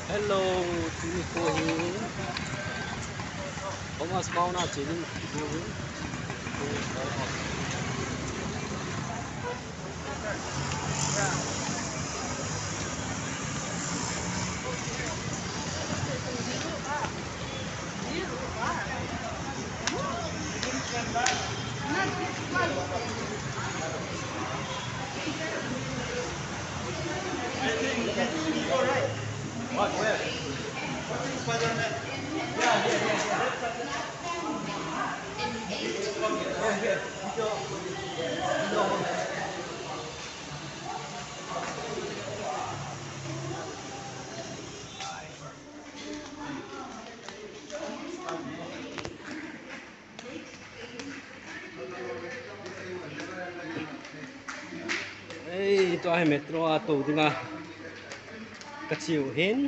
Hello, chị cô Hiền. Thomas mau na chị đi cô Hiền. What, where? Watching Spider-Man. Yeah, yeah, yeah. Here, video. Ê, tôi hay metro tàu đi nga. Kecil hin.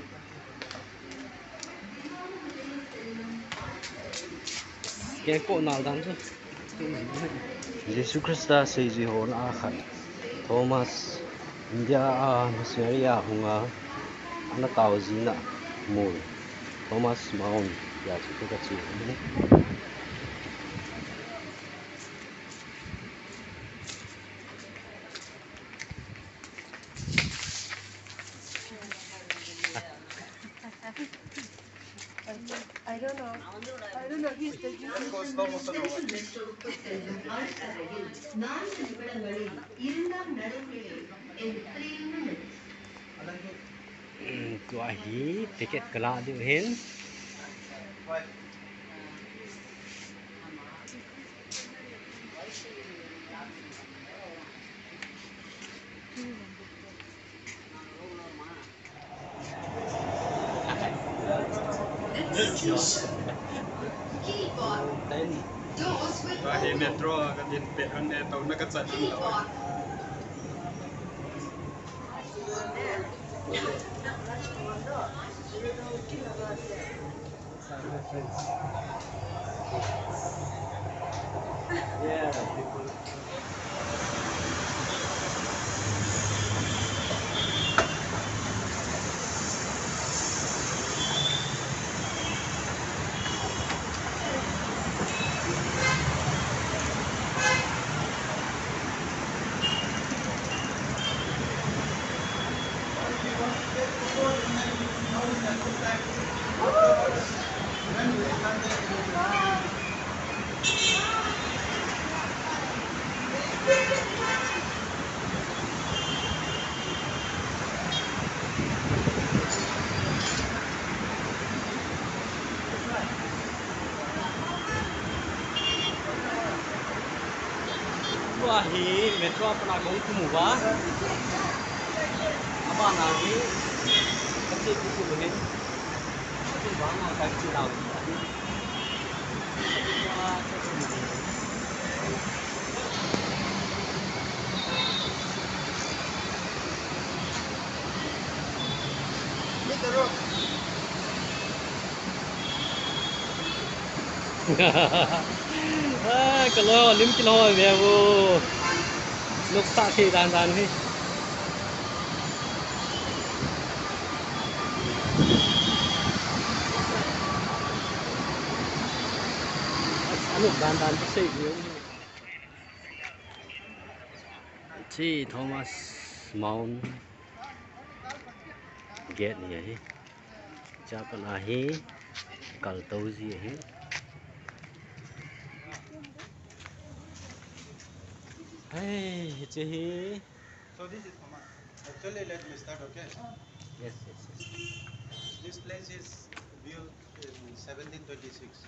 Cái cổ nào đang chứ? Jesus Christa say gì hồn akhan. Thomas India missionary hunga ana tao zina mul. Thomas Mount ya chứ kecil hin. I don't know. I don't know. He's taking Tua hi tiket kelak dia hin. Tên Bahay metro kadin pean tau nakatsan yeah, people. Tua hi metro pernah kau kumua. Apa lagi? Kecil kuku hin. Kecil banget kecil lagi. Kalau lim kilo về vô lúc xa khi đàn đàn hi lúc đàn đàn cái gì yếu chị Thomas Mount Gate này hi Japan ahi kal tau gì hi hey chị hi So this is Thomas. Actually, let me start, okay? yes yes yes This place is built in 1726.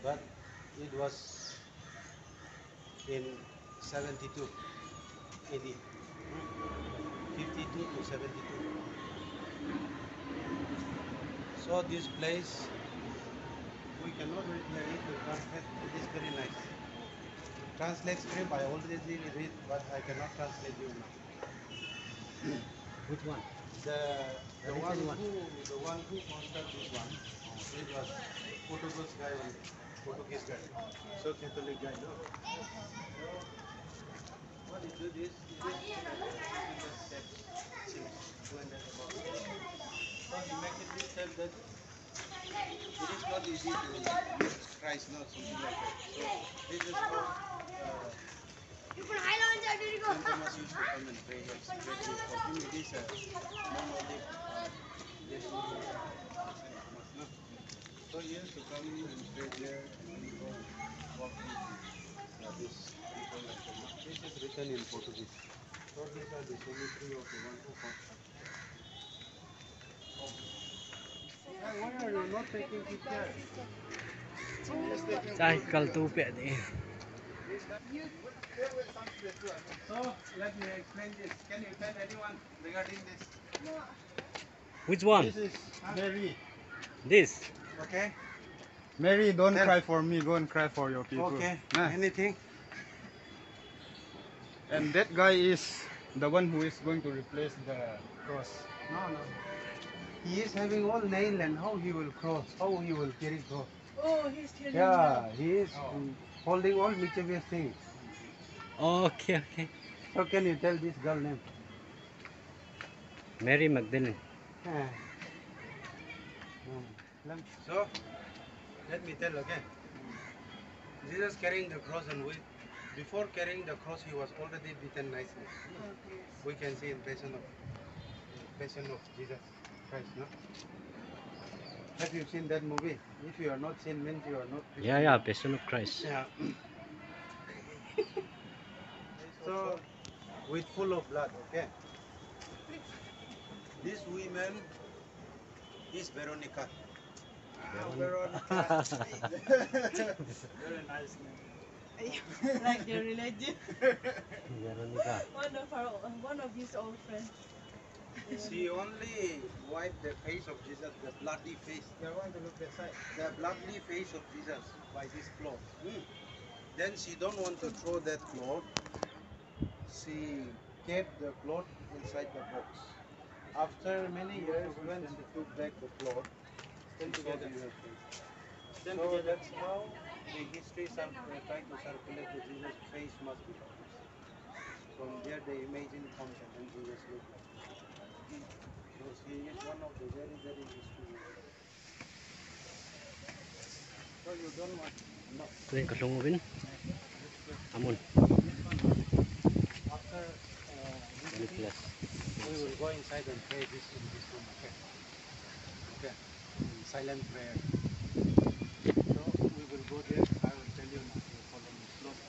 But it was in 72 AD. 52 to 72. So this place, we cannot read here it to translate. It is very nice. Translate script, I already read, but I cannot translate you now. which one The one who constructed this one, it was Portuguese guy only. Portuguese guy. So Catholic guy, no? So what he did is he just set seams 200 So he make it himself that it is not easy to meet Christ, no, something like that. So this is how Saint Thomas used to come and pray here secretly. For him it is a Mount Olive destiny Saint Thomas, no? So he used to come and pray there and then go and walk with these people like that. No? This is written in Portuguese. So these are the cemetery of the one who constructed. Hey, why are you not taking pictures? Chai kal tu pe ni. So let me explain this. Can you tell anyone regarding this? Which one? This is Mary. This. Okay. Mary, don't Tell. cry for me. Go and cry for your people. Okay. Nah. Anything? And that guy is the one who is going to replace the cross. No, no. He is having all nail and how he will cross, how he will carry cross. Oh, he's killing Yeah, he is Oh. holding all mischievous things. Okay, okay. So can you tell this girl name? Mary Magdalene. So let me tell again. Jesus carrying the cross and before carrying the cross he was already beaten nicely. We can see in Passion of Jesus Christ, no? Have you seen that movie? If you are not seen, means you are not Christian. Yeah, yeah, Passion of Christ. Yeah. So, with full of blood, okay? This woman is Veronica. Veronica. Very nice name. like the religion. Veronica. One of his old friends. She only wiped the face of Jesus, the bloody face. You want to look that side? The bloody face of Jesus by this cloth. Then she don't want to throw that cloth. She kept the cloth inside the box. After many years, when she took back the cloth, Stand she saw together. Jesus' face. Stand So together. that's how the history trying to circulate that Jesus' face must be published. From there, the imagine comes and then Jesus looks like. So she is one of the very, very history. So you don't want no. Tuwing kaslong ubin. Amon. After Very plus. we will go inside and pray this in this room. Okay. Okay. In silent prayer. So we will go there. I will tell you now. You follow me slowly.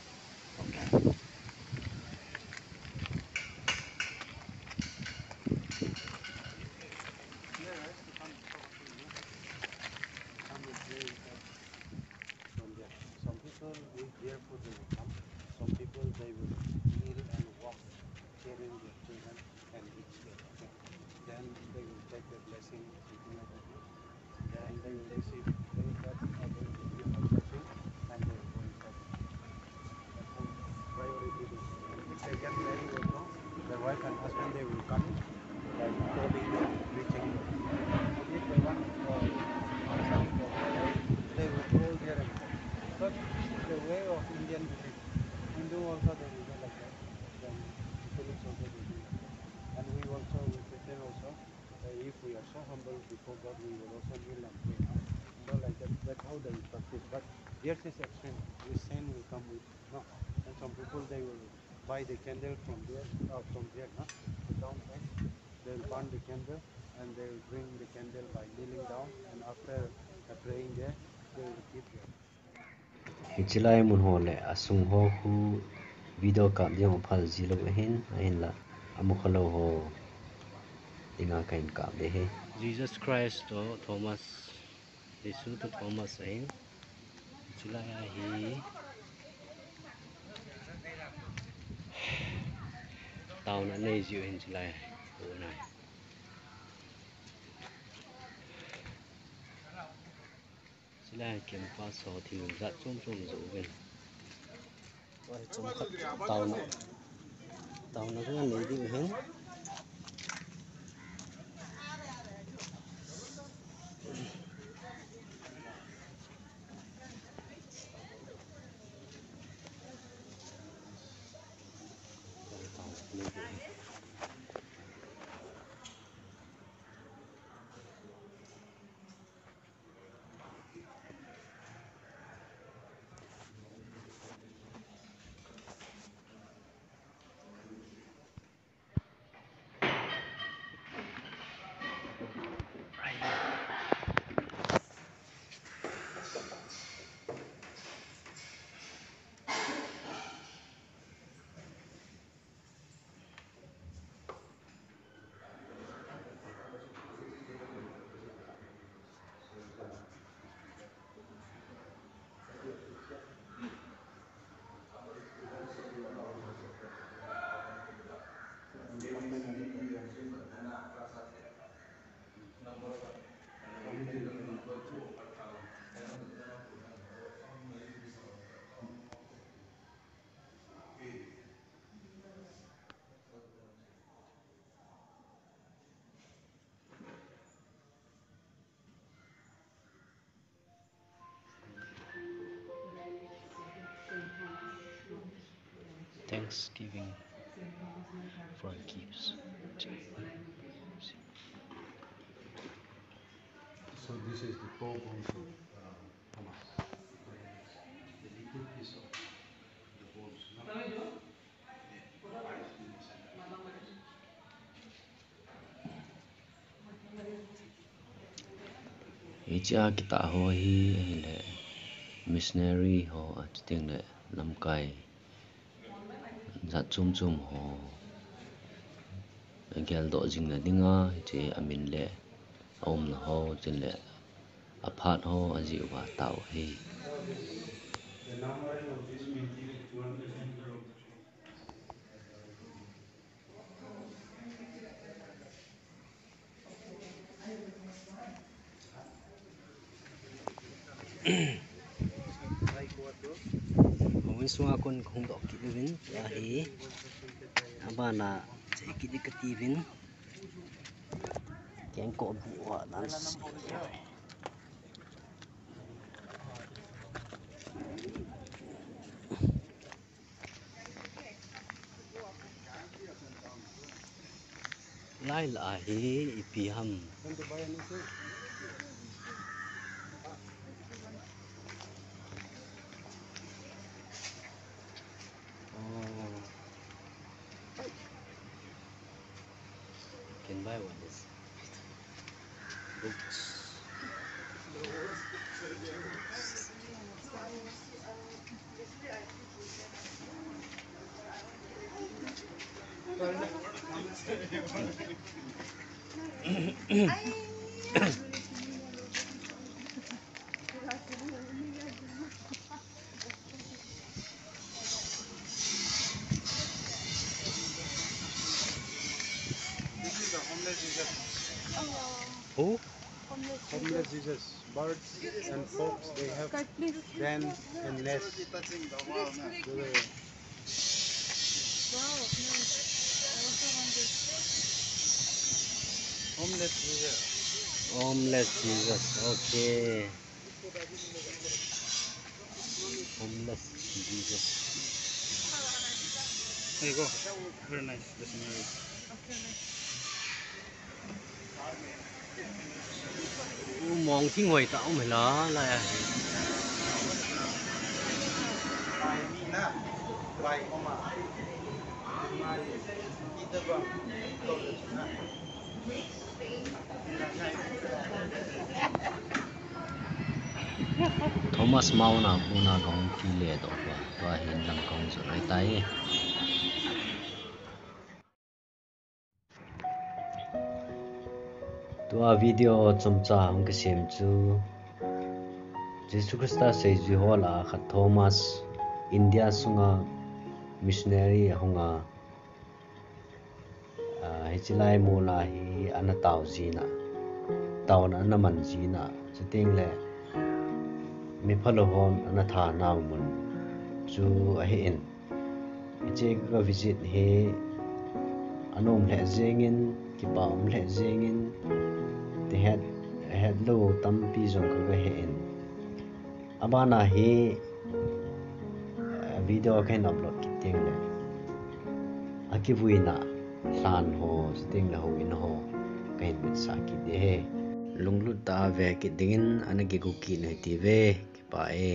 Here, right? To come talk to you. Come and pray with us from there. Some people with barefoot they will come. Some people they will kneel and walk, carrying their children and each day. Okay. Then they will take the blessing, something like that. Then they will receive very that are going to give a blessing and they will go inside. That's how priority is. If they get married also, the wife and husband they will come like holding them, reaching them. If they want outside the prayer, they will go there and pray. So this is the way of Indian belief. Hindu also they will do like that. Then Catholics also they do like that. And we also, we Christian also, if we are so humble before God, we will also kneel and pray. No, like that. That's how they practice. But theirs is extreme. This saint will come with no. And some people they will buy the candle from there, no? The down side. They will burn the candle and they will bring the candle by kneeling down. And after praying there, they will keep there. Ichilay mun ho le asung ho hu video ka diang phal zilo hin ahin la amukhalo ho inga kain ka de he Jesus Christ to Thomas Yesu to Thomas ahin ichilay hi tao na nei jiu hin chilay ho nai chilay kem pa so thiu za chom chom zo ben tao na ga nei di hin Thanksgiving for gifts. So this is the core bones of Thomas. The little piece of the bones. Icha kita ho hi le missionary ho ating le namkai zat chum ho gel do jing na dinga che amin le om na ho chin le aphat ho aji wa tau hi The numbering of this meeting is 200%. Hawin sunga kon khong dok ki win ya hi abana che ki dik ti win keng ko bu wa dan si lai la hi ipi ham can buy one this books. This is the homeless Jesus. Who? Homeless Jesus. Birds and folks, they have den and nest. Wow, nice. I also want this. Homeless Jesus. Homeless Jesus. Okay. Homeless Jesus. There you go. Very nice. The scenery. Okay, nice. Mong thi ngồi tạo mày lá là Thomas mau na puna gong pi le do ba to hin lam kong zo rai tai tua video chomcha ang ksem chu Jesus Christa sei ji hola kha Thomas India sunga missionary honga hichilai mola hi ana tau jina taun ana man jina chiting le mi phalo hon ana tha naw mun chu a hi in che ga visit he anom le zengin ki pa om le zengin they had low tam pi jong ka he in abana hi video kan upload ki ting le akibuina san ho sting le ho in ho kain mit sa ki de lunglut ta ve ki dingin anagi ku ki ne ti ve ki pa e